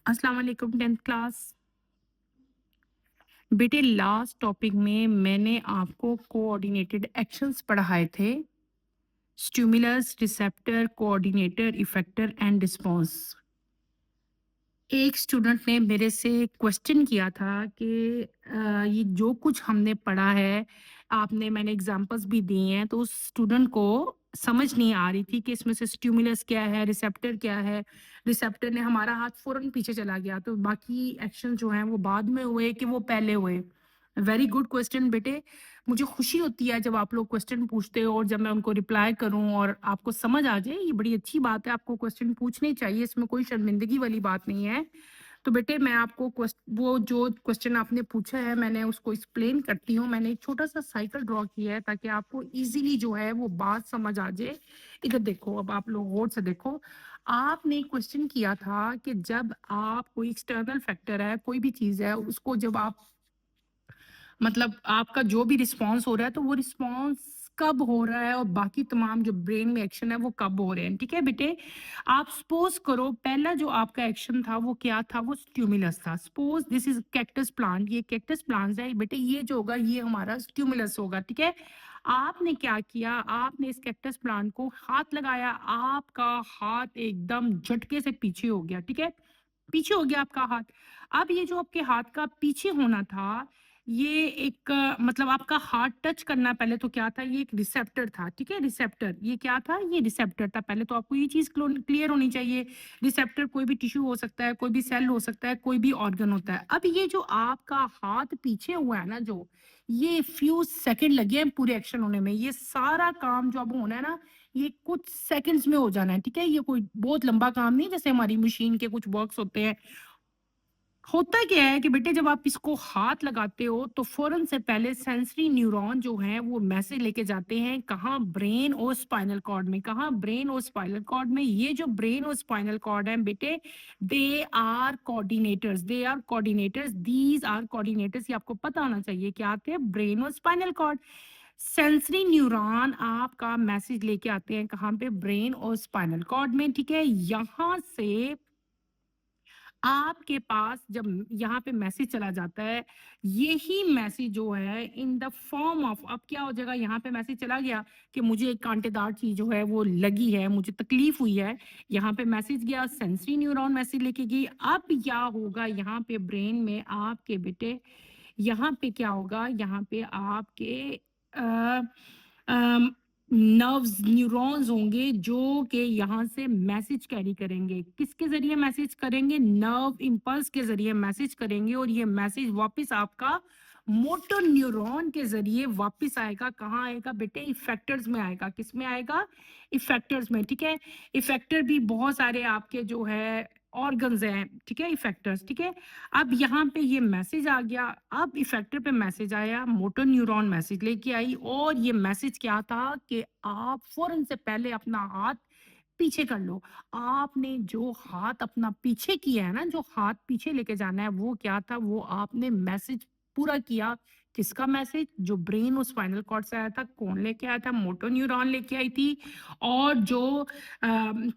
अस्सलाम वालेकुम 10th class. बेटे लास्ट टॉपिक में मैंने आपको कोऑर्डिनेटेड एक्शंस पढ़ाए थे। Stimulus, receptor, coordinator, effector and response. एक स्टूडेंट ने मेरे से क्वेश्चन किया था कि ये जो कुछ हमने पढ़ा है, मैंने एग्जांपल्स भी दिए हैं, तो उस स्टूडेंट को समझ नहीं आ रही थी कि इसमें से स्टिमुलस क्या है, रिसेप्टर क्या है। रिसेप्टर ने हमारा हाथ फौरन पीछे चला गया, तो बाकी एक्शन जो हैं वो बाद में हुए कि वो पहले हुए। वेरी गुड क्वेश्चन बेटे। मुझे खुशी होती है जब आप लोग क्वेश्चन पूछते हो और जब मैं उनको रिप्लाई करूं और आपको समझ आ जाए, ये बड़ी अच्छी बात है। आपको क्वेश्चन पूछने चाहिए, इसमें कोई शर्मिंदगी वाली बात नहीं है। तो बेटे मैं आपको वो जो क्वेश्चन आपने पूछा है मैंने उसको एक्सप्लेन करती हूँ। मैंने एक छोटा सा साइकिल ड्रॉ किया है ताकि आपको इजीली जो है वो बात समझ आ जाए। इधर देखो, अब आप लोग गौर से देखो। आपने क्वेश्चन किया था कि जब आप कोई एक्सटर्नल फैक्टर है, कोई भी चीज है, उसको जब आप मतलब आपका जो भी रिस्पॉन्स हो रहा है तो वो रिस्पॉन्स कब हो रहा है और बाकी तमाम जो ब्रेन में एक्शन है वो कब हो रहे हैं। ठीक है बेटे, आप सपोज करो पहला जो आपका एक्शन था वो क्या था, वो स्टिमुलस था। Suppose this is cactus plant, ये कैक्टस प्लांट है बेटे, ये जो होगा ये हमारा स्टिमुलस होगा। ठीक है, आपने क्या किया, आपने इस कैक्टस प्लांट को हाथ लगाया, आपका हाथ एकदम झटके से पीछे हो गया। ठीक है, पीछे हो गया आपका हाथ। अब ये जो आपके हाथ का पीछे होना था, ये एक मतलब आपका हार्ट टच करना, पहले तो क्या था, ये एक रिसेप्टर था। ठीक है, रिसेप्टर, ये क्या था, ये रिसेप्टर था। पहले तो आपको ये चीज क्लियर होनी चाहिए। रिसेप्टर कोई भी टिश्यू हो सकता है, कोई भी सेल हो सकता है, कोई भी ऑर्गन होता है। अब ये जो आपका हाथ पीछे हुआ है ना, जो ये फ्यू सेकंड लगे हैं पूरे एक्शन होने में। ये सारा काम जो अब होना है ना, ये कुछ सेकंड्स में हो जाना है। ठीक है, ये कोई बहुत लंबा काम नहीं, जैसे हमारी मशीन के कुछ वर्क्स होते हैं। होता क्या है कि बेटे जब आप इसको हाथ लगाते हो तो फौरन से पहले सेंसरी न्यूरॉन जो हैं वो मैसेज लेके जाते हैं, कहाँ, ब्रेन और स्पाइनल कॉर्ड में। कहाँ, ब्रेन और स्पाइनल कॉर्ड में। ये जो ब्रेन और स्पाइनल कॉर्ड है बेटे, they are coordinators, they are coordinators, these are coordinators. ये आपको पता होना चाहिए क्या आते हैं, ब्रेन और स्पाइनल कॉर्ड। सेंसरी न्यूरॉन आपका मैसेज लेके आते हैं कहाँ पे, ब्रेन और स्पाइनल कॉर्ड में। ठीक है, यहाँ से आपके पास जब यहाँ पे मैसेज चला जाता है, यही मैसेज जो है इन द फॉर्म ऑफ, अब क्या हो जाएगा, यहाँ पे मैसेज चला गया कि मुझे एक कांटेदार चीज जो है वो लगी है, मुझे तकलीफ हुई है। यहाँ पे मैसेज गया, सेंसरी न्यूरॉन मैसेज लेके गई। अब क्या होगा यहाँ पे ब्रेन में आपके बेटे, यहाँ पे क्या होगा, यहाँ पे आपके नर्व्स, न्यूरॉन्स होंगे जो कि यहाँ से मैसेज कैरी करेंगे। किसके जरिए मैसेज करेंगे, नर्व इंपल्स के जरिए मैसेज करेंगे। और ये मैसेज वापस आपका मोटर न्यूरॉन के जरिए वापस आएगा। कहाँ आएगा बेटे, इफेक्टर्स में आएगा। किस में आएगा, इफेक्टर्स में। ठीक है, इफेक्टर भी बहुत सारे आपके जो है ऑर्गन्स हैं। ठीक है, इफेक्टर्स। ठीक है, अब यहाँ पे ये मैसेज आ गया, अब इफेक्टर पे मैसेज आया, मोटर न्यूरॉन मैसेज लेके आई। और ये मैसेज क्या था कि आप फौरन से पहले अपना हाथ पीछे कर लो। आपने जो हाथ अपना पीछे किया है ना, जो हाथ पीछे लेके जाना है, वो क्या था, वो आपने मैसेज पूरा किया। किसका मैसेज, जो ब्रेन और स्पाइनल कॉर्ड से आया था। कौन लेके आया था, मोटर न्यूरॉन लेके आई थी। और जो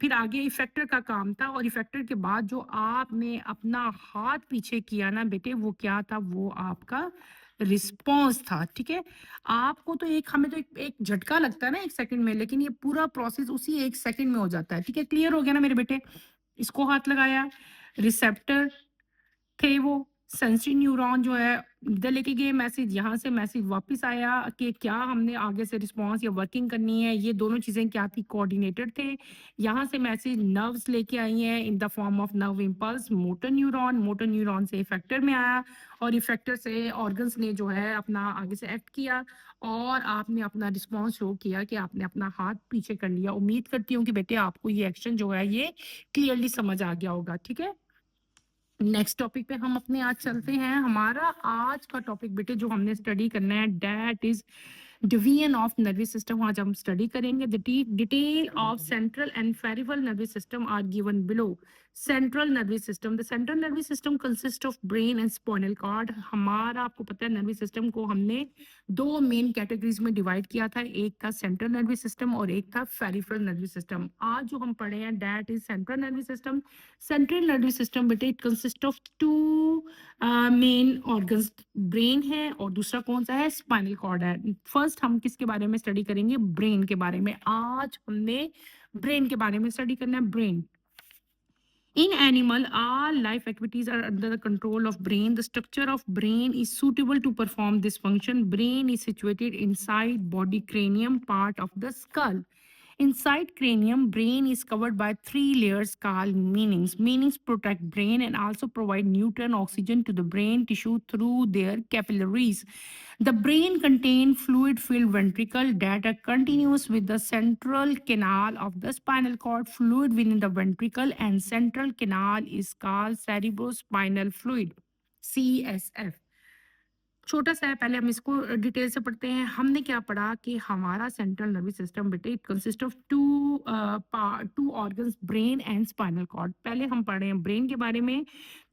फिर आगे इफेक्टर का काम था। और इफेक्टर के बाद जो आपने अपना हाथ पीछे किया ना बेटे, वो क्या था, वो आपका रिस्पॉन्स था। ठीक है, आपको तो एक, हमें तो एक झटका लगता है ना एक सेकंड में, लेकिन ये पूरा प्रोसेस उसी एक सेकंड में हो जाता है। ठीक है, क्लियर हो गया ना मेरे बेटे। इसको हाथ लगाया, रिसेप्टर थे वो, सेंसरी न्यूरॉन जो है इधर लेके गए मैसेज, यहाँ से मैसेज वापस आया कि क्या हमने आगे से रिस्पॉन्स या वर्किंग करनी है। ये दोनों चीजें क्या थी, कोऑर्डिनेटर थे। यहाँ से मैसेज नर्व्स लेके आई हैं in the form of nerve impulse, motor neuron. Motor neuron से इफेक्टर में आया और इफेक्टर से ऑर्गन्स ने जो है अपना आगे से एक्ट किया और आपने अपना रिस्पॉन्स शो किया कि आपने अपना हाथ पीछे कर लिया। उम्मीद करती हूँ कि बेटे आपको ये एक्शन जो है ये क्लियरली समझ आ गया होगा। ठीक है, नेक्स्ट टॉपिक पे हम अपने आज चलते हैं। हमारा आज का टॉपिक बेटे जो हमने स्टडी करना है, that is division of nervous system आज हम स्टडी करेंगे। The detail of central and peripheral nervous system are given below. Central nervous system, the central nervous system consist of brain and spinal cord. हमारा आपको पता है nervous system को हमने दो मेन कैटेगरीज में डिवाइड किया था, एक था सेंट्रल नर्वस सिस्टम और एक था पेरिफेरल नर्वस सिस्टम। आज जो हम पढ़े हैं that is central nervous system. Central nervous system बेटे it consist of two main organs, brain है और दूसरा कौन सा है, स्पाइनल कॉर्ड है। फर्स्ट हम किसके बारे में स्टडी करेंगे, ब्रेन के बारे में। आज हमने ब्रेन के बारे में स्टडी करना है, brain. In animal, all life activities are under the control of brain. The structure of brain is suitable to perform this function. Brain is situated inside body cranium part of the skull. Inside cranium, brain is covered by three layers called meanings. Meanings protect brain and also provide nutrient oxygen to the brain tissue through their capillaries. The brain contains fluid-filled ventricle that are continuous with the central canal of the spinal cord. Fluid within the ventricle and central canal is called cerebrospinal fluid, CSF. छोटा सा है, पहले हम इसको detail से पढ़ते हैं। हमने क्या पढ़ा कि हमारा सेंट्रल नर्वस सिस्टम बेटे it consist of two organs, brain and spinal cord. पहले हम पढ़ रहे हैं ब्रेन के बारे में।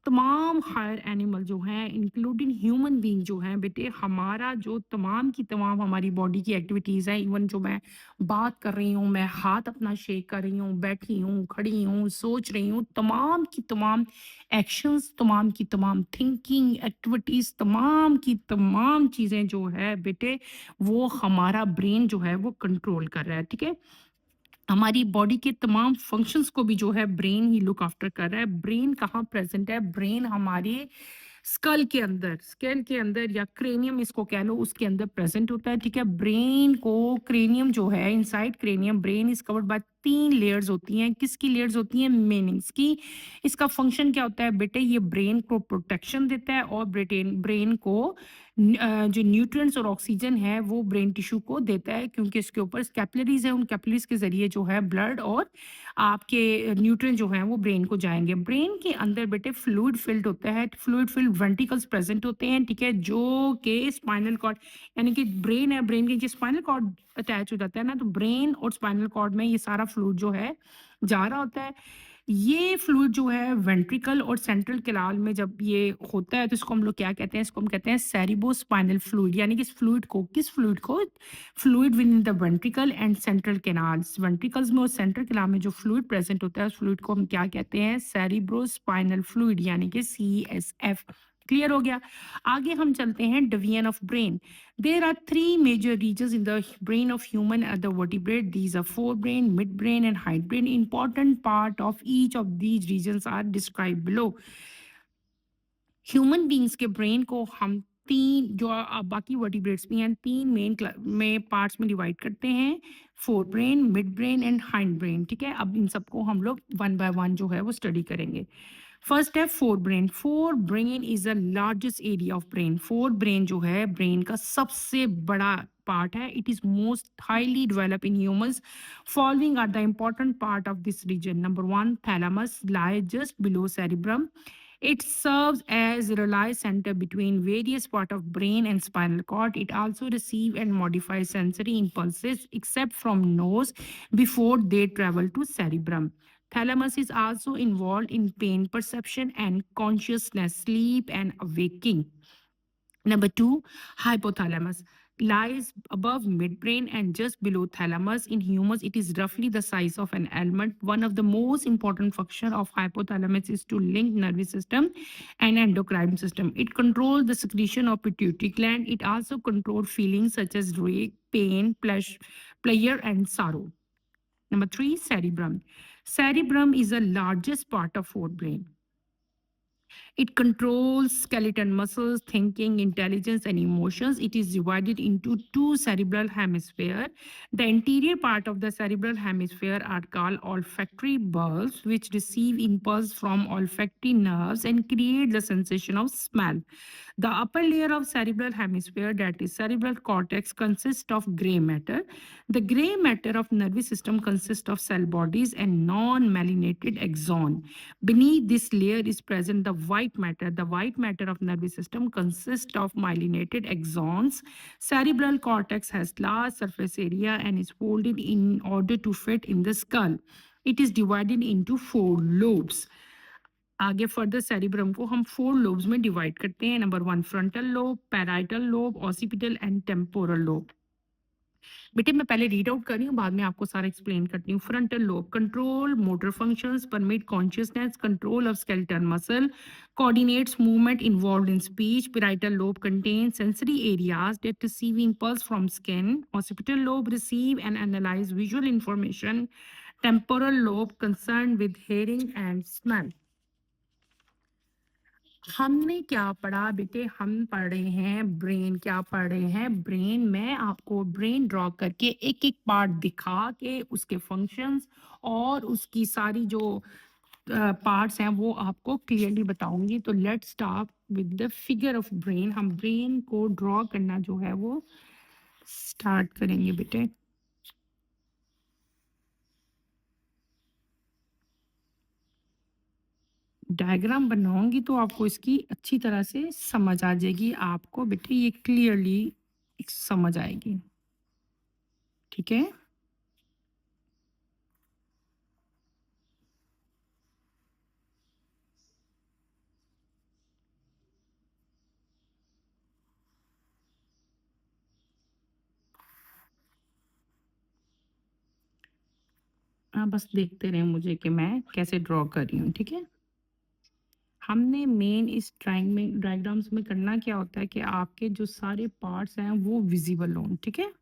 तमाम हायर एनिमल जो हैं इंक्लूडिंग ह्यूमन बीइंग जो हैं बेटे, हमारा जो तमाम की तमाम हमारी बॉडी की एक्टिविटीज़ हैं, इवन जो मैं बात कर रही हूँ, मैं हाथ अपना शेक कर रही हूँ, बैठी हूँ, खड़ी हूँ, सोच रही हूँ, तमाम की तमाम एक्शंस, तमाम की तमाम थिंकिंग एक्टिविटीज़, तमाम की तमाम चीज़ें जो है बेटे वो हमारा ब्रेन जो है वो कंट्रोल कर रहा है। ठीक है, हमारी बॉडी के तमाम फंक्शंस को भी जो है ब्रेन ही लुक आफ्टर कर रहा है। ब्रेन कहाँ प्रेजेंट है, ब्रेन हमारे स्कल के अंदर या क्रेनियम इसको कह लो, उसके अंदर प्रेजेंट होता है। ठीक है, ब्रेन को क्रेनियम जो है, inside cranium brain is covered by 3 layers होती हैं। किसकी लेयर्स होती हैं, मेनिंग्स की। इसका फंक्शन क्या होता है बेटे, ये ब्रेन को प्रोटेक्शन देता है और ब्रेन को जो न्यूट्रिएंट्स और ऑक्सीजन है वो ब्रेन टिश्यू को देता है, क्योंकि इसके ऊपर कैपिलरीज है, उन कैपिलरीज के जरिए जो है ब्लड और आपके न्यूट्रिएंट जो हैं वो ब्रेन को जाएंगे। ब्रेन के अंदर बेटे फ्लूइड फिल्ड होता है, फ्लूइड फिल्ड वेंट्रिकल्स प्रेजेंट होते हैं। ठीक है, जो कि स्पाइनल कॉर्ड यानी कि ब्रेन है, ब्रेन के नीचे स्पाइनल कॉर्ड अटैच हो जाता है ना, तो ब्रेन और स्पाइनल कॉर्ड में ये सारा फ्लूइड जो है जा रहा होता है। ये फ्लूइड जो है वेंट्रिकल और सेंट्रल कैनाल में जब ये होता है तो इसको हम लोग क्या कहते हैं, इसको हम कहते हैं सेरिब्रोस्पाइनल फ्लूइड। यानी कि इस फ्लूइड को, किस फ्लूइड को, fluid with in the ventricle and central canals. Ventricles में और सेंट्रल कैनाल में जो फ्लूइड प्रेजेंट होता है उस फ्लूइड को हम क्या कहते हैं, सेरिब्रोस्पाइनल फ्लूइड यानी कि CSF। क्लियर हो गया। आगे हम चलते हैं division of brain. There are three major regions in the brain of human and the vertebrate. These are forebrain, midbrain, and hindbrain. Important part of each of these regions are described below. Human beings के brain को हम तीन, जो बाकी vertebrates भी हैं, तीन main में पार्ट्स में डिवाइड करते हैं, fore brain, mid brain and hind brain. ठीक है, अब इन सबको हम लोग वन बाय वन जो है वो स्टडी करेंगे। फर्स्ट है forebrain. Forebrain is the largest area of brain. Forebrain जो है ब्रेन का सबसे बड़ा पार्ट है। It is most highly develop in humans. Following are the important part of this region. Number 1, thalamus lie just below cerebrum. It serves as a relay center between various parts of brain and spinal cord. It also receives and modifies sensory impulses except from nose before they travel to cerebrum. Thalamus is also involved in pain perception and consciousness, sleep and awaking. Number 2, hypothalamus lies above midbrain and just below thalamus. In humans, it is roughly the size of an almond. One of the most important functions of hypothalamus is to link nervous system and endocrine system. It controls the secretion of pituitary gland. It also controls feelings such as rage, pain, pleasure, and sorrow. Number 3, cerebrum. Cerebrum is the largest part of forebrain. It controls skeletal muscles, thinking, intelligence, and emotions. It is divided into two cerebral hemispheres. The anterior part of the cerebral hemisphere are called olfactory bulbs, which receive impulse from olfactory nerves and create the sensation of smell. The upper layer of cerebral hemisphere, that is cerebral cortex, consists of gray matter. The gray matter of nervous system consists of cell bodies and non-myelinated axon. Beneath this layer is present the white white matter. The white matter of nervous system consists of myelinated axons. Cerebral cortex has large surface area and is folded in order to fit in the skull. It is divided into 4 lobes. आगे further cerebrum को हम 4 lobes में divide करते हैं. Number 1 frontal lobe, parietal lobe, occipital and temporal lobe. बेटे मैं पहले read out कर रही हूँ, बाद में आपको सारा एक्सप्लेन करती हूँ. Frontal lobe control motor functions, permit consciousness, control of skeletal muscle, coordinates movement involved in speech. Parietal lobe contains sensory areas that receive impulse from skin. Occipital lobe receive and analyze visual information. Temporal lobe concerned with hearing and smell. हमने क्या पढ़ा बेटे? हम पढ़ रहे हैं brain. क्या पढ़ रहे हैं? ब्रेन. मैं आपको ब्रेन ड्रॉ करके एक एक पार्ट दिखा के उसके फंक्शंस और उसकी सारी जो पार्ट्स हैं वो आपको क्लियरली बताऊंगी. तो let's start with the figure of brain. हम ब्रेन को ड्रॉ करना जो है वो स्टार्ट करेंगे बेटे. डायग्राम बनाऊंगी तो आपको इसकी अच्छी तरह से समझ आ जाएगी. आपको बेटे ये क्लियरली समझ आएगी. ठीक है. बस देखते रहे मुझे कि मैं कैसे ड्रॉ कर रही हूँ. ठीक है. हमने मेन इस डायग्राम्स में करना क्या होता है कि आपके जो सारे पार्ट्स हैं वो विजिबल हों. ठीक है.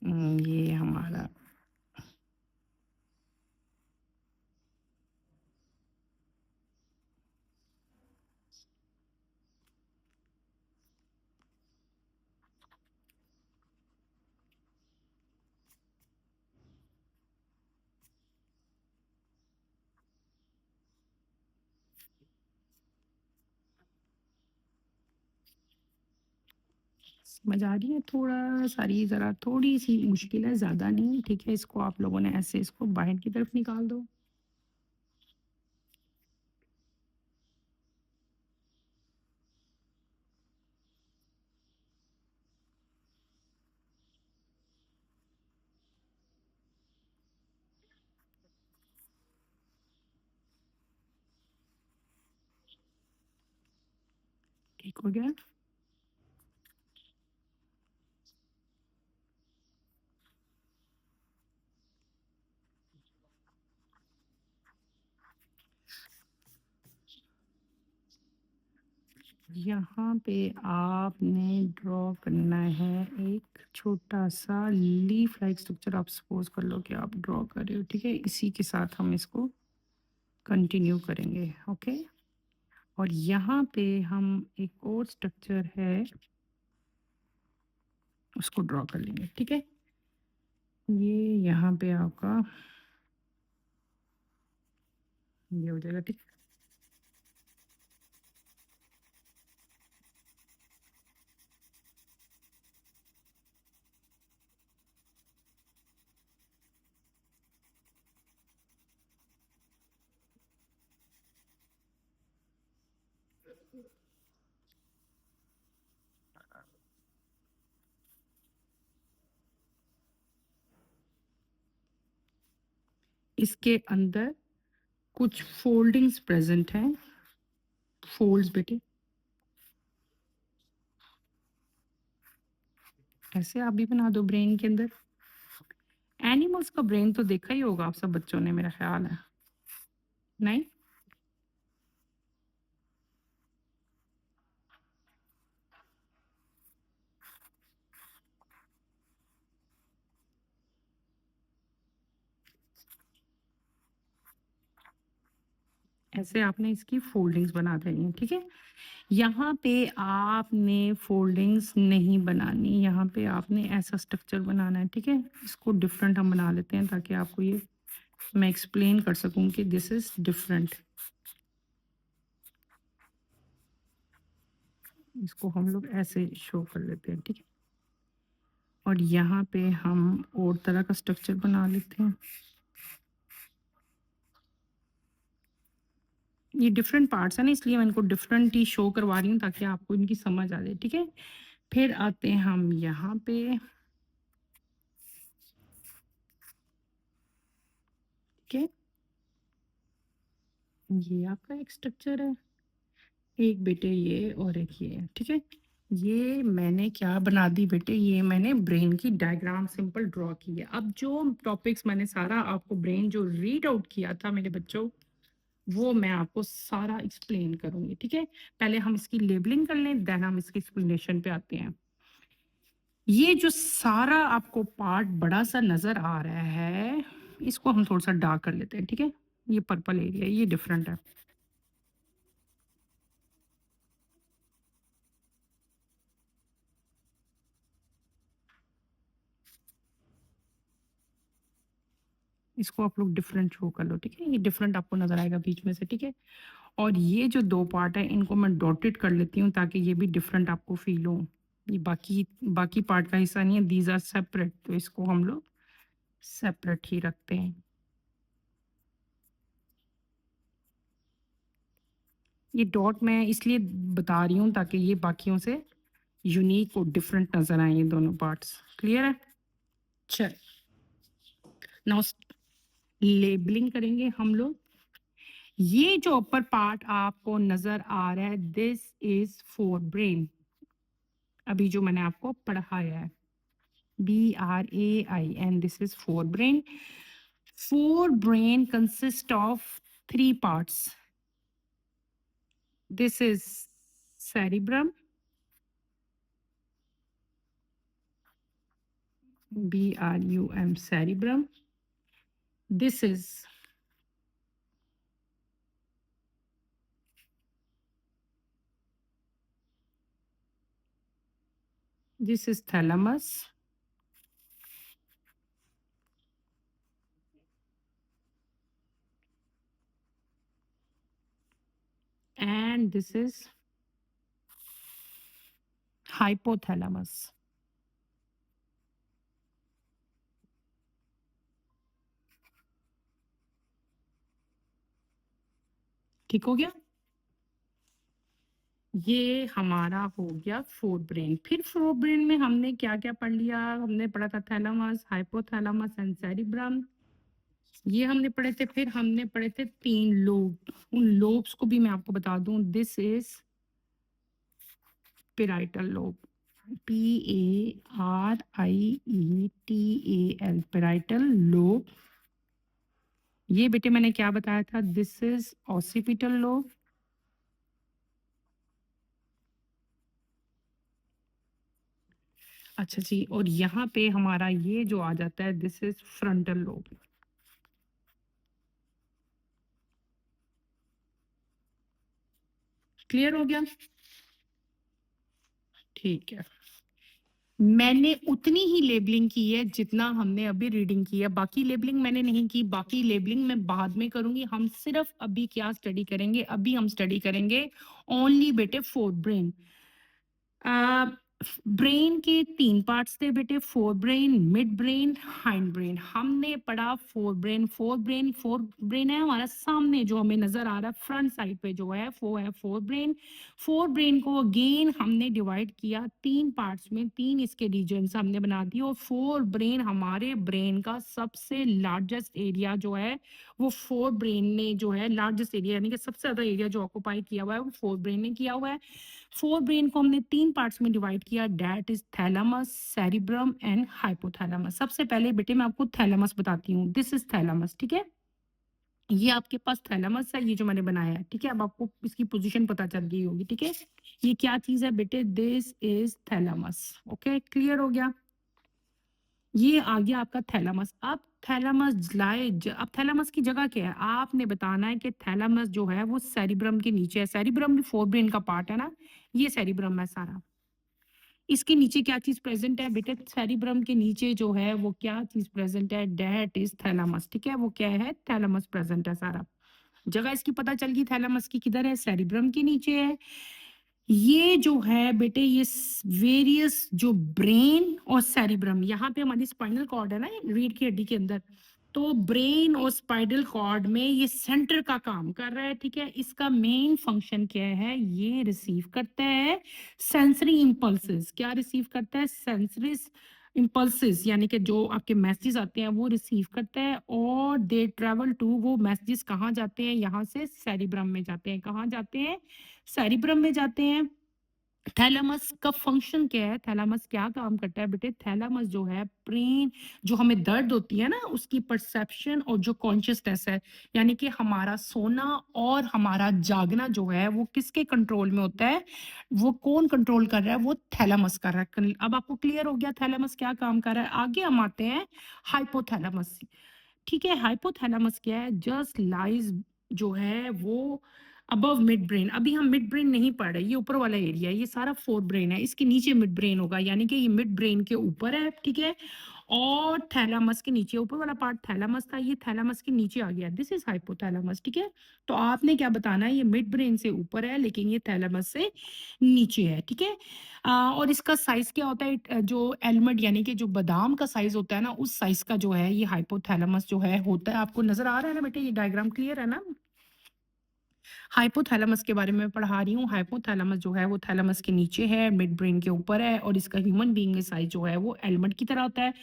ये हमारा समझ आ रही है. थोड़ा सारी ज़रा थोड़ी सी मुश्किल है, ज़्यादा नहीं. ठीक है. इसको आप लोगों ने ऐसे इसको बाहर की तरफ निकाल दो. ठीक हो गया. यहाँ पे आपने ड्रॉ करना है एक छोटा सा लीफ लाइक स्ट्रक्चर. आप सपोज कर लो कि आप ड्रॉ कर रहे हो. ठीक है. इसी के साथ हम इसको कंटिन्यू करेंगे. ओके. और यहाँ पे हम एक और स्ट्रक्चर है उसको ड्रॉ कर लेंगे. ठीक है. ये यहाँ पे आपका ये हो जाएगा. ठीक. इसके अंदर कुछ फोल्डिंग्स प्रेजेंट हैं. फोल्ड्स बेटे ऐसे आप भी बना दो ब्रेन के अंदर. एनिमल्स का ब्रेन तो देखा ही होगा आप सब बच्चों ने, मेरा ख्याल है. नहीं. ऐसे आपने इसकी फोल्डिंग्स बना देनी है. ठीक है. यहाँ पे आपने फोल्डिंग्स नहीं बनानी. यहाँ पे आपने ऐसा स्ट्रक्चर बनाना है. ठीक है. इसको डिफरेंट हम बना लेते हैं ताकि आपको ये मैं एक्सप्लेन कर सकूं कि दिस इज डिफरेंट. इसको हम लोग ऐसे शो कर लेते हैं. ठीक है. और यहाँ पे हम और तरह का स्ट्रक्चर बना लेते हैं. ये डिफरेंट पार्ट्स है ना, इसलिए मैं इनको डिफरेंट ही शो करवा रही हूँ ताकि आपको इनकी समझ आ जाए, ठीक है। फिर आते हैं हम यहाँ पे, ठीक है। ये आपका एक स्ट्रक्चर है, एक बेटे ये और एक ये, ठीक है। ये मैंने क्या बना दी बेटे, ये मैंने ब्रेन की डायग्राम सिंपल ड्रॉ की है। अब जो टॉपिक्स मैंने सारा आपको ब्रेन जो रीड आउट किया था मेरे बच्चों, वो मैं आपको सारा एक्सप्लेन करूंगी, ठीक है। पहले हम इसकी लेबलिंग कर लें, देन हम इसकी एक्सप्लेनेशन पे आते हैं। ये जो सारा आपको पार्ट बड़ा सा नजर आ रहा है, इसको हम थोड़ा सा डार्क कर लेते हैं, ठीक है। ये पर्पल एरिया, ये डिफरेंट है। इसको आप लोग डिफरेंट शो कर लो, ठीक है। ये डिफरेंट आपको नजर आएगा बीच में से, ठीक है। और ये जो दो पार्ट है इनको मैं डॉटेड कर लेती हूँ ताकि ये भी डिफरेंट आपको फील हो। ये बाकी बाकी पार्ट का हिस्सा नहीं है, दीज आर सेपरेट, तो इसको हम लोग सेपरेट ही रखते हैं। ये डॉट मैं इसलिए बता रही हूँ ताकि ये बाकियों से यूनिक और डिफरेंट नजर आए, ये दोनों पार्ट्स। क्लियर है? चल, नाउ लेबलिंग करेंगे हम लोग। ये जो ऊपर पार्ट आपको नजर आ रहा है, दिस इज फोर ब्रेन, अभी जो मैंने आपको पढ़ाया है, BRAIN, this is forebrain. Forebrain consists of three parts. This is cerebrum, BRUM, cerebrum. This is thalamus. And this is hypothalamus. ठीक हो गया? ये हमारा हो गया फोर ब्रेन। फिर फोर ब्रेन में हमने क्या क्या पढ़ लिया? हमने पढ़ा था थैलामस, हाइपोथैलामस एंड सेरिब्रम, ये हमने पढ़े थे। फिर हमने पढ़े थे तीन लोब, उन लोब्स को भी मैं आपको बता दूं, this is parietal lobe, PARIETAL, parietal lobe. ये बेटे मैंने क्या बताया था, दिस इज ऑसिपिटल लोब। अच्छा जी, और यहाँ पे हमारा ये जो आ जाता है, this is frontal lobe. Clear हो गया? ठीक है, मैंने उतनी ही लेबलिंग की है जितना हमने अभी रीडिंग की है, बाकी लेबलिंग मैंने नहीं की। बाकी लेबलिंग मैं बाद में करूंगी। हम सिर्फ अभी क्या स्टडी करेंगे, अभी हम स्टडी करेंगे ओनली बेटे फोर ब्रेन। ब्रेन के तीन पार्ट्स थे बेटे, fore brain, mid brain, hind brain. हमने पढ़ा फोर ब्रेन। फोर ब्रेन है हमारा सामने जो हमें नजर आ रहा है, फ्रंट साइड पे जो है वो है फोर ब्रेन। फोर ब्रेन को अगेन हमने डिवाइड किया तीन पार्ट्स में, तीन इसके रीजन्स हमने बना दिए। और फोर ब्रेन, हमारे ब्रेन का सबसे लार्जेस्ट एरिया जो है वो फोर ब्रेन ने जो है लार्जेस्ट एरिया, यानी कि सबसे ज्यादा एरिया जो ऑक्यूपाई किया हुआ है वो फोर ब्रेन ने किया हुआ है। फोर ब्रेन को हमने तीन पार्ट्स में डिवाइड किया, that is thalamus, cerebrum and hypothalamus. सबसे पहले बेटे मैं आपको थैलामस बताती हूँ, दिस इज थैलामस, ठीक है। ये आपके पास थैलामस है, ये जो मैंने बनाया है, ठीक है। अब आपको इसकी पोजीशन पता चल गई होगी, ठीक है। ये क्या चीज है बेटे, this is thalamus. Okay, clear हो गया? ये आ गया आपका थैलामस। अब थैलामस अब थैलामस की जगह क्या है, आपने बताना है कि थैलामस जो है वो सेरिब्रम के नीचे है। सेरिब्रम भी फोर ब्रेन का पार्ट है ना, ये सेरिब्रम है सारा। इसके नीचे क्या चीज प्रेजेंट है बेटे, सेरिब्रम के नीचे जो है वो क्या चीज प्रेजेंट है, डेट इज थैलामस, ठीक है। वो क्या है, थैलामस प्रेजेंट है सारा। जगह इसकी पता चल गई थैलामस की किधर है, सेरिब्रम के नीचे है। ये जो है बेटे, ये वेरियस जो ब्रेन और सेरिब्रम, यहाँ पे हमारी स्पाइनल कॉर्ड है ना रीढ़ की हड्डी के अंदर, तो ब्रेन और स्पाइनल कॉर्ड में ये सेंटर का काम कर रहा है, ठीक है। इसका मेन फंक्शन क्या है, ये रिसीव करता है सेंसरी इंपल्सेस। क्या रिसीव करता है, सेंसरी इंपल्सेस, यानी कि जो आपके मैसेज आते हैं वो रिसीव करता है, और दे ट्रेवल टू, वो मैसेजेस कहाँ जाते हैं, यहाँ से सेरिब्रम में जाते हैं। कहाँ जाते हैं, सेरिब्रम में जाते हैं। थैलेमस का फंक्शन क्या है, थैलेमस क्या काम करता है बेटे, थैलेमस जो है ब्रेन, जो हमें दर्द होती है ना उसकी परसेप्शन और जो कॉन्शियसनेस है, यानी कि हमारा सोना और हमारा जागना जो है वो किसके कंट्रोल में होता है, वो कौन कंट्रोल कर रहा है, वो थैलेमस कर रहा है। अब आपको क्लियर हो गया थैलेमस क्या काम कर रहा है। आगे हम आते हैं हाइपोथैलेमस, ठीक है। हाइपोथैलेमस क्या है, जस्ट लाइज जो है वो अबव मिड ब्रेन। अभी हम मिड ब्रेन नहीं पढ़ रहे, ये ऊपर वाला एरिया है, ये सारा फोर ब्रेन है, इसके नीचे मिड ब्रेन होगा, यानी कि ये मिड ब्रेन के ऊपर है, ठीक है। और थैलामस के नीचे, ऊपर वाला पार्ट थैलामस था, ये थैलामस के नीचे आ गया, दिस इज हाइपोथैलेमस, ठीक है। तो आपने क्या बताना है, ये मिड ब्रेन से ऊपर है लेकिन ये थैलामस से नीचे है, ठीक है। और इसका साइज क्या होता है, जो एलमंड यानी कि जो बादाम का साइज होता है ना, उस साइज का जो है ये हाइपोथैलेमस जो है होता है। आपको नजर आ रहा है ना बेटे, ये डायग्राम क्लियर है ना। हाइपोथैलेमस के बारे में पढ़ा रही हूँ। हाइपोथैलेमस जो है वो थैलेमस के नीचे है, मिड ब्रेन के ऊपर है, और इसका ह्यूमन बीइंग में साइज जो है वो एलमंड की तरह होता है।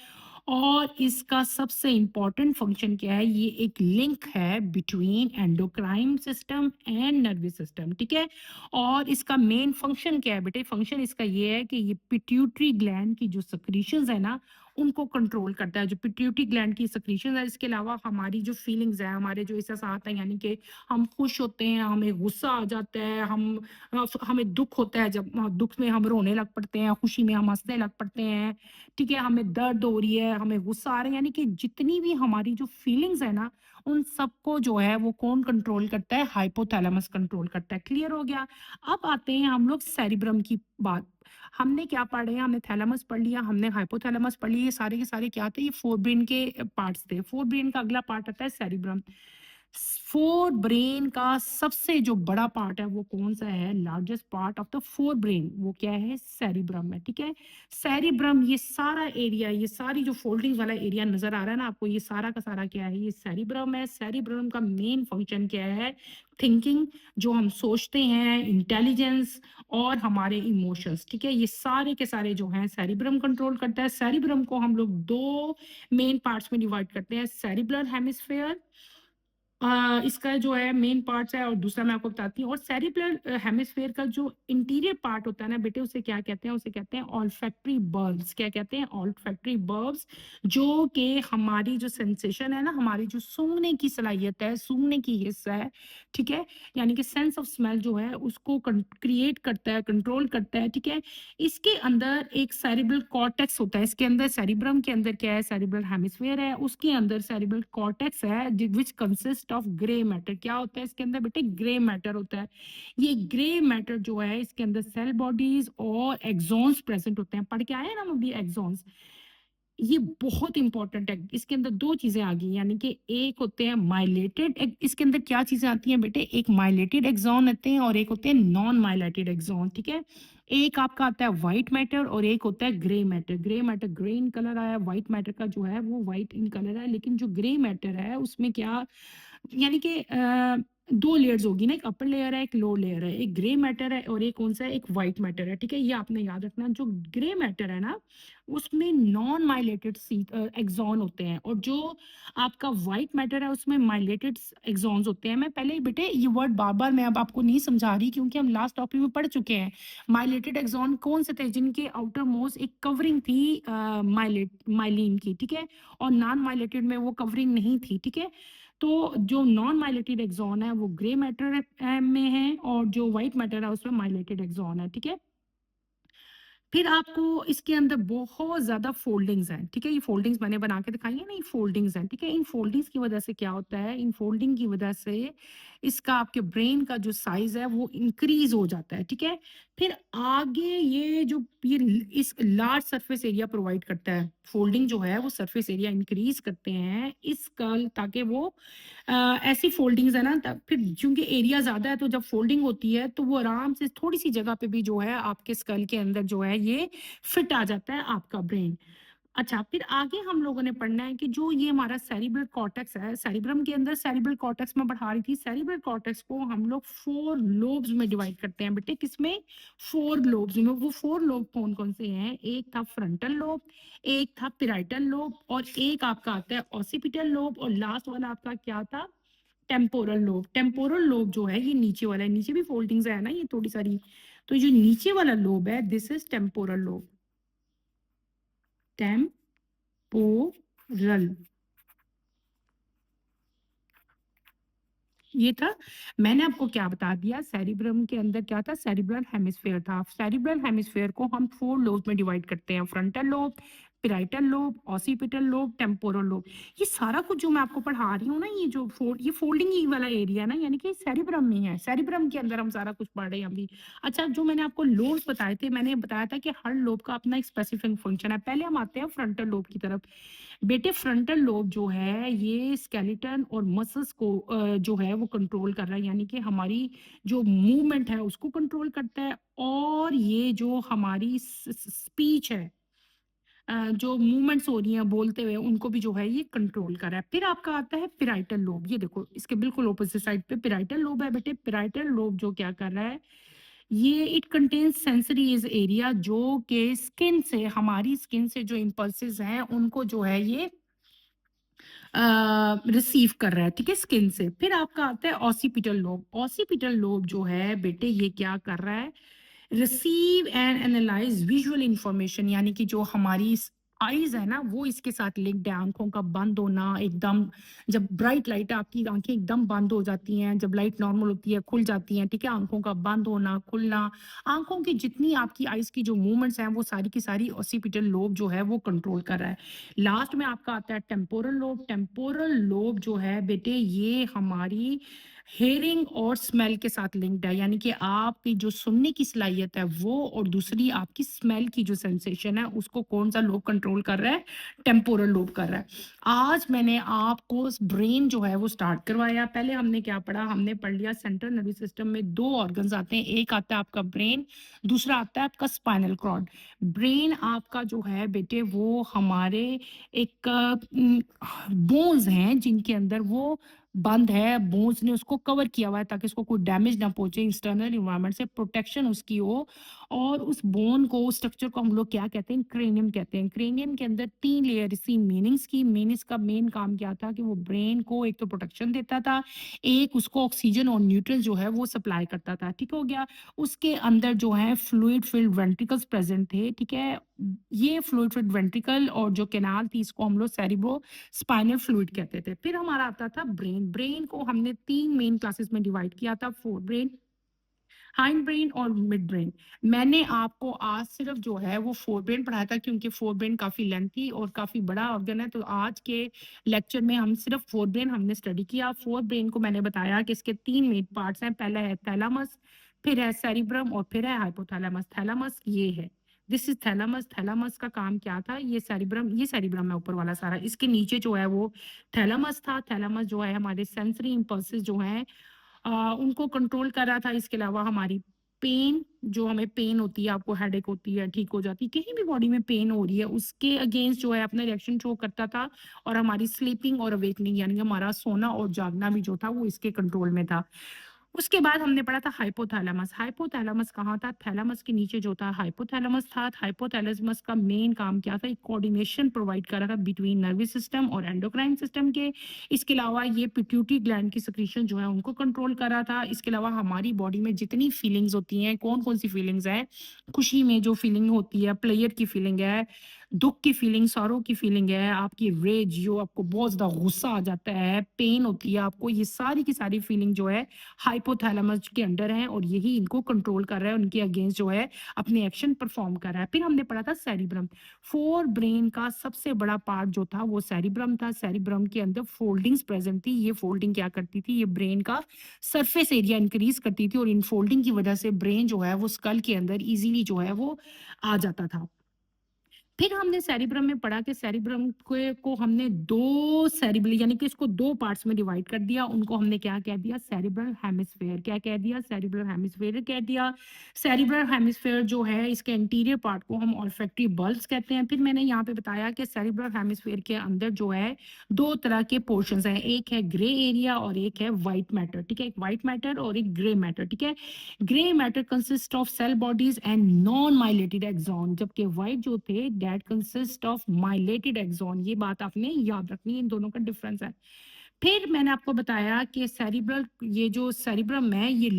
और इसका सबसे इंपॉर्टेंट फंक्शन क्या है, ये एक लिंक है between endocrine system and nervous system, ठीक है। और इसका मेन फंक्शन क्या है बेटे, फंक्शन इसका ये है कि ये पिट्यूटरी ग्लैंड की जो secretions है ना उनको कंट्रोल करता है। जो पिट्यूटरी ग्लैंड की secretions है, इसके अलावा हमारी जो फीलिंग्स है, हमारे जो एहसास हैं, यानी कि हम खुश होते हैं, हमें गुस्सा आ जाता है, हमें दुख होता है, जब दुख में हम रोने लग पड़ते हैं, खुशी में हम हंसने लग पड़ते हैं, ठीक है। हमें दर्द हो रही है, हमें गुस्सा आ रहा है, यानी कि जितनी भी हमारी जो फीलिंग्स है ना उन सबको जो है वो कौन कंट्रोल करता है, हाइपोथैलेमस कंट्रोल करता है। क्लियर हो गया। अब आते हैं हम लोग सेरिब्रम की बात। हमने क्या पढ़े, हमने थैलेमस पढ़ लिया, हमने हाइपोथैलेमस पढ़ लिया, ये सारे के सारे क्या थे, ये फोर ब्रेन के पार्ट्स थे। फोर ब्रेन का अगला पार्ट आता है सेरिब्रम। फोर ब्रेन का सबसे जो बड़ा पार्ट है वो कौन सा है, largest part of the fore brain, वो क्या है, सेरिब्रम है, ठीक है। सेरिब्रम, ये सारा एरिया, ये सारी जो फोल्डिंग वाला एरिया नजर आ रहा है ना आपको, ये सारा का सारा क्या है, ये सेरिब्रम है। सेरिब्रम का मेन फंक्शन क्या है, थिंकिंग, जो हम सोचते हैं, इंटेलिजेंस और हमारे इमोशंस, ठीक है। ये सारे के सारे जो हैं सेरिब्रम कंट्रोल करता है। सेरिब्रम को हम लोग दो मेन पार्ट्स में डिवाइड करते हैं, सेरिब्रल हेमिस्फेयर, इसका जो है मेन पार्ट्स है, और दूसरा मैं आपको बताती हूँ। और सेरिब्रल हेमिस्फेयर का जो इंटीरियर पार्ट होता है ना बेटे, उसे क्या कहते हैं, उसे कहते हैं ऑल्फैक्टरी बल्ब्स। क्या कहते हैं, ऑल्फैक्टरी बल्ब्स, जो कि हमारी जो सेंसेशन है ना, हमारी जो सूंघने की सलाहियत है, सूंघने की हिस्सा है, ठीक है, यानी कि सेंस ऑफ स्मेल जो है उसको क्रिएट करता है, कंट्रोल करता है, ठीक है। इसके अंदर एक सेरिब्रल कॉर्टेक्स होता है, इसके अंदर सेरिब्रम के अंदर क्या है, सेरिब्रल हेमिस्फीयर है, उसके अंदर सेरिब्रल कॉर्टेक्स है which consist of grey matter. क्या होता है इसके अंदर बेटे, ग्रे मैटर होता है। ये ग्रे मैटर जो है इसके अंदर सेल बॉडीज और एक्सॉन्स प्रेजेंट होते हैं। पढ़ के आए ना हम अभी एक्सॉन्स, ये बहुत इंपॉर्टेंट है। इसके अंदर दो चीजें आ गई, यानी कि एक होते हैं माइलेटेड, इसके अंदर क्या चीजें आती हैं बेटे, एक माइलेटेड एक्सॉन आते हैं और एक होते हैं नॉन माइलेटेड एक्सॉन, ठीक है। एक आपका आता है व्हाइट मैटर और एक होता है grey matter. Grey matter grey in colour आया, व्हाइट मैटर का जो है वो व्हाइट इन कलर है, लेकिन जो ग्रे मैटर है उसमें क्या, यानी कि दो लेयर्स होगी ना, एक अपर लेयर है, एक लोअर लेयर है, एक ग्रे मैटर है और एक कौन सा है, एक व्हाइट मैटर है, ठीक है। ये आपने याद रखना। जो ग्रे मैटर है ना उसमें नॉन माइलेटेड एक्सॉन होते हैं, और जो आपका व्हाइट मैटर है उसमें माइलेटेड एक्सॉन्स होते हैं। मैं पहले ही बेटे ये वर्ड बार बार मैं अब आपको नहीं समझा रही, क्योंकि हम लास्ट टॉपिक में पढ़ चुके हैं। माइलेटेड एक्सॉन कौन से थे, जिनके आउटर मोस्ट एक कवरिंग थी माइलिन की, ठीक है, और नॉन माइलेटेड में वो कवरिंग नहीं थी, ठीक है। तो जो नॉन माइलेटेड एक्सॉन है वो ग्रे मैटर में है, और जो व्हाइट मैटर है उसमें माइलेटेड एक्सॉन है, ठीक है। फिर आपको इसके अंदर बहुत ज्यादा फोल्डिंग्स हैं, ठीक है। ये फोल्डिंग्स मैंने बना के दिखाई है ना, ये फोल्डिंग्स हैं, ठीक है। इन फोल्डिंग्स की वजह से क्या होता है, इन फोल्डिंग की वजह से इसका आपके ब्रेन का जो साइज है वो इंक्रीज हो जाता है, ठीक है। फिर आगे ये जो ये इस लार्ज सरफेस एरिया प्रोवाइड करता है, फोल्डिंग जो है वो सरफेस एरिया इंक्रीज करते हैं इसका, ताकि वो ऐसी फोल्डिंग्स है ना, फिर चूंकि एरिया ज्यादा है तो जब फोल्डिंग होती है तो वो आराम से थोड़ी सी जगह पे भी जो है आपके स्कल के अंदर जो है ये फिट आ जाता है आपका ब्रेन। अच्छा, फिर आगे हम लोगों ने पढ़ना है कि जो ये हमारा सेरिब्रल कॉर्टेक्स है, सेरिब्रम के अंदर सेरिब्रल कॉर्टेक्स में पढ़ा रही थी, सेरिब्रल कॉर्टेक्स को हम लोग 4 लोब्स में डिवाइड करते हैं बेटे, किसमें? 4 लोब्स में। वो 4 लोब कौन-कौन से हैं? एक था फ्रंटल लोब, एक था पैराइटल लोब और एक आपका आता है ऑसिपिटल लोब और लास्ट वाला आपका क्या था? Temporal lobe. टेम्पोरल लोब जो है ये नीचे वाला है, नीचे भी फोल्डिंग्स है ना ये थोड़ी सारी। तो जो नीचे वाला लोब है, this is temporal lobe. Temporal, ये था। मैंने आपको क्या बता दिया, सेरिब्रम के अंदर क्या था? सेरिब्रल हेमिस्फेयर था। सेरिब्रल हेमिस्फेयर को हम 4 लोब्स में डिवाइड करते हैं, frontal lobe, parietal lobe, occipital lobe, temporal lobe. ये सारा कुछ जो मैं आपको पढ़ा रही हूँ ना, ये जो ये फोल्डिंग ही वाला एरिया ना, यानी कि सेरिब्रम में है। सेरिब्रम के अंदर हम सारा कुछ पढ़ रहे हैं अभी। अच्छा, जो मैंने आपको लोब्स बताए थे, मैंने बताया था कि हर लोब का अपना एक स्पेसिफिक फंक्शन है। पहले हम आते हैं फ्रंटल लोब की तरफ। बेटे फ्रंटल लोब जो है ये स्केलेटन और मसल्स को जो है वो कंट्रोल कर रहा है, यानी कि हमारी जो मूवमेंट है उसको कंट्रोल करता है। और ये जो हमारी स्पीच है, जो मूवमेंट्स हो रही हैं बोलते हुए, उनको भी जो है ये कंट्रोल कर रहा है। फिर आपका आता है पैराइटल लोब। ये देखो इसके बिल्कुल ऑपोजिट साइड पे पैराइटल लोब है बेटे। पैराइटल लोब जो क्या कर रहा है, ये इट कंटेन्स सेंसरीज एरिया, जो कि स्किन से, हमारी स्किन से जो इम्पल्सेस हैं उनको जो है ये रिसीव कर रहा है, ठीक है, स्किन से। फिर आपका आता है ऑसिपिटल लोब। ऑसिपिटल लोब जो है बेटे ये क्या कर रहा है, receive and analyse visual information, यानी कि जो हमारी आईज है ना वो इसके साथ लिंक्ड है। आंखों का बंद होना एकदम, जब ब्राइट लाइट, आपकी आंखें एकदम बंद हो जाती हैं, जब लाइट नॉर्मल होती है खुल जाती हैं, ठीक है, आंखों का बंद होना खुलना, आंखों की जितनी आपकी आईज की जो मूवमेंट्स हैं वो सारी की सारी ऑसिपिटल लोब जो है वो कंट्रोल कर रहा है। लास्ट में आपका आता है टेम्पोरल लोब। टेम्पोरल लोब जो है बेटे ये हमारी हेयरिंग और स्मेल के साथ लिंक्ड है, यानी कि आपकी जो सुनने की सलाहियत है वो, और दूसरी आपकी स्मेल की जो सेंसेशन है उसको कौन सा लोब कंट्रोल कर रहा है? टेम्पोरल लोब कर रहा है। आज मैंने आपको ब्रेन जो है वो स्टार्ट करवाया। पहले हमने क्या पढ़ा? हमने पढ़ लिया सेंट्रल नर्वस सिस्टम में 2 ऑर्गन्स आते हैं, एक आता है आपका ब्रेन, दूसरा आता है आपका स्पाइनल कॉर्ड। ब्रेन आपका जो है बेटे वो हमारे एक बोन्स हैं जिनके अंदर वो बंद है, बोन्स ने उसको कवर किया हुआ है ताकि उसको कोई डैमेज ना पहुंचे, एक्सटर्नल इन्वायरमेंट से प्रोटेक्शन उसकी हो। और उस बोन को, उस स्ट्रक्चर को हम लोग क्या कहते हैं? क्रेनियम कहते हैं। क्रेनियम के अंदर 3 लेयर इसी मीनिंग्स की। मीनिंग्स का मेन काम क्या था कि वो ब्रेन को एक तो प्रोटेक्शन देता था, एक उसको ऑक्सीजन और न्यूट्रल जो है वो सप्लाई करता था, ठीक हो गया। उसके अंदर जो है फ्लूइड फिल्ड वेंट्रिकल्स प्रेजेंट थे, ठीक है। ये फ्लूइड फिल्ड वेंट्रिकल और जो कैनाल थी इसको हम लोग सेरिब्रो स्पाइनल फ्लूइड कहते थे। फिर हमारा आता था ब्रेन। ब्रेन को हमने 3 मेन क्लासेस में डिवाइड किया था, फोर ब्रेन, हाइंड ब्रेन और मिड ब्रेन। मैंने आपको आज सिर्फ जो है वो फोर ब्रेन पढ़ाया था, क्योंकि फोर ब्रेन काफी लेंथी और काफी बड़ा ऑर्गन है, तो आज के लेक्चर में हम सिर्फ फोर ब्रेन हमने स्टडी किया। फोर ब्रेन को मैंने बताया कि इसके 3 मेन पार्ट्स हैं। पहला है थैलामस, फिर है सेरिब्रम और फिर है हाइपोथैलेमस। थैलामस ये है, दिस इज थैलामस। थैलामस का काम क्या था? ये सेरिब्रम, ये सेरिब्रम है ऊपर वाला सारा, इसके नीचे जो है वो थैलामस था। थैलामस जो है हमारे सेंसरी इंपल्सेस जो हैं उनको कंट्रोल कर रहा था। इसके अलावा हमारी पेन, जो हमें पेन होती है, आपको हेडेक होती है, ठीक हो जाती है, कहीं भी बॉडी में पेन हो रही है, उसके अगेंस्ट जो है अपना रिएक्शन शो करता था। और हमारी स्लीपिंग और अवेकनिंग, यानी कि हमारा सोना और जागना भी जो था वो इसके कंट्रोल में था। उसके बाद हमने पढ़ा था हाइपोथैलेमस। हाइपोथैलेमस कहाँ था? थैलेमस के नीचे जो था हाइपोथैलेमस था। हाइपोथैलेमस का मेन काम क्या था? एक कोऑर्डिनेशन प्रोवाइड कर रहा था बिटवीन नर्वस सिस्टम और एंडोक्राइन सिस्टम के। इसके अलावा ये पिट्यूटरी ग्लैंड की सिक्रीशन जो है उनको कंट्रोल कर रहा था। इसके अलावा हमारी बॉडी में जितनी फीलिंग्स होती हैं, कौन कौन सी फीलिंग्स है? खुशी में जो फीलिंग होती है, प्लेयर की फीलिंग है, दुख की फीलिंग, सॉरो की फीलिंग है, आपकी रेज, जो आपको बहुत ज्यादा गुस्सा आ जाता है, पेन होती है आपको, ये सारी की सारी फीलिंग जो है हाइपोथैलेमस के अंडर है और यही इनको कंट्रोल कर रहा है, उनके अगेंस्ट जो है अपने एक्शन परफॉर्म कर रहा है। फिर हमने पढ़ा था सेरिब्रम। फोर ब्रेन का सबसे बड़ा पार्ट जो था वो सेरिब्रम था। सेरिब्रम के अंदर फोल्डिंग्स प्रेजेंट थी। ये फोल्डिंग क्या करती थी? ये ब्रेन का सरफेस एरिया इंक्रीज करती थी और इन फोल्डिंग की वजह से ब्रेन जो है वो स्कल के अंदर इजीली जो है वो आ जाता था। फिर हमने सेरिब्रम में पढ़ा कि सेरिब्रम को हमने 2 सेरिबल यानी कि इसको 2 पार्ट्स में डिवाइड कर दिया। उनको हमने क्या कह दिया? Cerebral hemisphere. क्या कह दिया? सेरिब्रल हेमिस्फीयर कह दिया। सेरिब्रल हेमिस्फीयर जो है इसके एंटीरियर पार्ट को हम ऑल्फैक्टरी बल्ब्स कहते हैं। फिर मैंने यहाँ पे बताया कि सेरिब्रल हेमिस्फीयर के अंदर जो है 2 तरह के पोर्शंस हैं। एक है ग्रे एरिया और एक है व्हाइट मैटर, ठीक है? एक व्हाइट मैटर और एक ग्रे मैटर, ठीक है? Grey matter consist of cell bodies and non myelinated axon, जबकि व्हाइट जो थे that consist of myelinated axon. ये बात आपने याद रखनी है, इन दोनों का डिफरेंस है। फिर मैंने आपको बताया कि सेरिब्रल ये जो सेरिब्रम है ये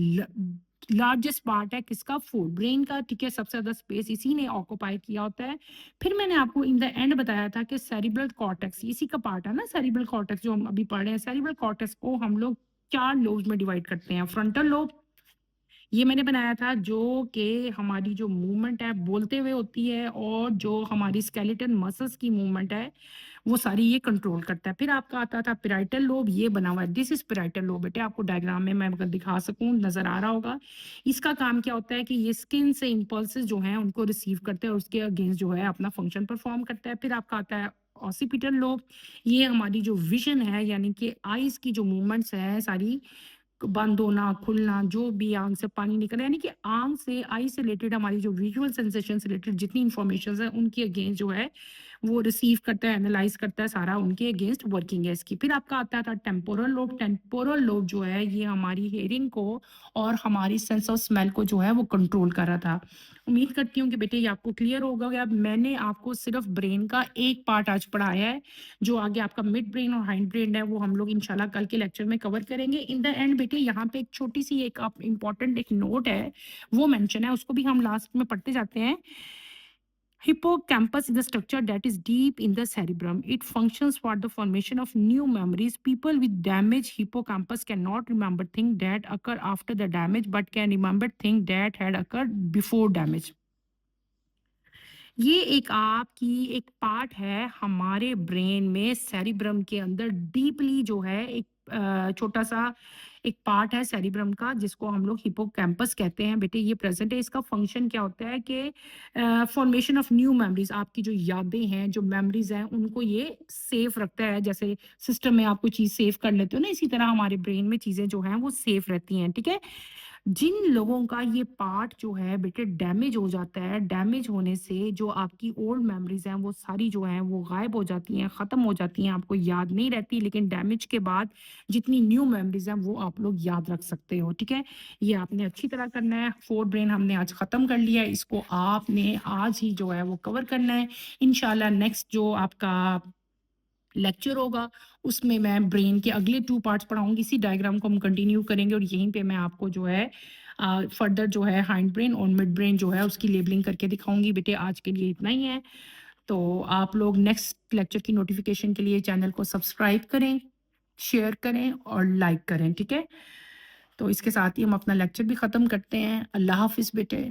लार्जेस्ट पार्ट है किसका? फोर ब्रेन का, ठीक है? सबसे ज्यादा स्पेस इसी ने ऑक्यूपाई किया होता है। फिर मैंने आपको इन द एंड बताया था कि सेरिब्रल कॉर्टेक्स इसी का पार्ट है ना। सेरिब्रल कॉर्टेक्स जो हम अभी पढ़ रहे हैं, सेरिब्रल कॉर्टेक्स को हम लोग 4 लोब्स में डिवाइड करते हैं। फ्रंटल लोब, ये मैंने बनाया था, जो कि हमारी जो मूवमेंट है बोलते हुए होती है और जो हमारी स्केलेटन मसल्स की मूवमेंट है वो सारी ये कंट्रोल करता है। फिर आपका आता था पैराइटल लोब, ये बना हुआ है, दिस इज पैराइटल लोब। बेटे आपको डायग्राम में मैं अगर दिखा सकूं नजर आ रहा होगा। इसका काम क्या होता है कि ये स्किन से इंपल्सेस जो हैं उनको रिसीव करते हैं और उसके अगेंस्ट जो है अपना फंक्शन परफॉर्म करता है। फिर आपका आता है ऑसिपिटल लोब, ये हमारी जो विजन है यानी कि आईज की जो मूवमेंट्स है सारी, बंद होना, खुलना, जो भी आँख से पानी निकल रहा है, यानी कि आँख से, आई से रिलेटेड हमारी जो विजुअल सेंसेशन से रिलेटेड जितनी इन्फॉर्मेशंस है उनके अगेंस्ट जो है वो रिसीव करता है, एनालाइज करता है, सारा उनके अगेंस्ट वर्किंग है इसकी। फिर आपका आता था टेम्पोरल लोब। टेम्पोरल लोब जो है ये हमारी हेयरिंग को और हमारी सेंस ऑफ स्मेल को जो है वो कंट्रोल कर रहा था। उम्मीद करती हूँ कि बेटे ये आपको क्लियर होगा। अब मैंने आपको सिर्फ ब्रेन का एक पार्ट आज पढ़ाया है, जो आगे आपका मिड ब्रेन और हाइंड ब्रेन है वो हम लोग इंशाल्लाह कल के लेक्चर में कवर करेंगे। इन द एंड बेटे यहाँ पे एक छोटी सी एक आप इम्पॉर्टेंट एक नोट है वो मेंशन है, उसको भी हम लास्ट में पढ़ते जाते हैं। Hippocampus is the structure that is deep in the cerebrum. It functions for the formation of new memories. People with damaged hippocampus cannot remember things that occur after the damage, but can remember things that had occurred before damage. ये एक आपकी एक part है हमारे brain में, cerebrum के अंदर deeply जो है एक छोटा सा एक पार्ट है सेरिब्रम का जिसको हम लोग हिपोकैम्पस कहते हैं। बेटे ये प्रेजेंट है, इसका फंक्शन क्या होता है कि फॉर्मेशन ऑफ न्यू मेमोरीज, आपकी जो यादें हैं, जो मेमोरीज हैं, उनको ये सेफ रखता है। जैसे सिस्टम में आप कोई चीज़ सेव कर लेते हो ना, इसी तरह हमारे ब्रेन में चीज़ें जो हैं वो सेफ रहती हैं, ठीक है? जिन लोगों का ये पार्ट जो है बेटे डैमेज हो जाता है, डैमेज होने से जो आपकी ओल्ड मेमोरीज हैं वो सारी जो हैं वो गायब हो जाती हैं, ख़त्म हो जाती हैं, आपको याद नहीं रहती। लेकिन डैमेज के बाद जितनी न्यू मेमोरीज हैं वो आप लोग याद रख सकते हो, ठीक है? ये आपने अच्छी तरह करना है। फोर ब्रेन हमने आज ख़त्म कर लिया है, इसको आपने आज ही जो है वो कवर करना है। इंशाल्लाह नेक्स्ट जो आपका लेक्चर होगा उसमें मैं ब्रेन के अगले 2 पार्ट्स पढ़ाऊँगी। इसी डायग्राम को हम कंटिन्यू करेंगे और यहीं पे मैं आपको जो है फर्दर जो है हाइंड ब्रेन और मिड ब्रेन जो है उसकी लेबलिंग करके दिखाऊँगी। बेटे आज के लिए इतना ही है। तो आप लोग नेक्स्ट लेक्चर की नोटिफ़िकेशन के लिए चैनल को सब्सक्राइब करें, शेयर करें और लाइक करें, ठीक है? तो इसके साथ ही हम अपना लेक्चर भी ख़त्म करते हैं। अल्लाह हाफ़िज़ बेटे।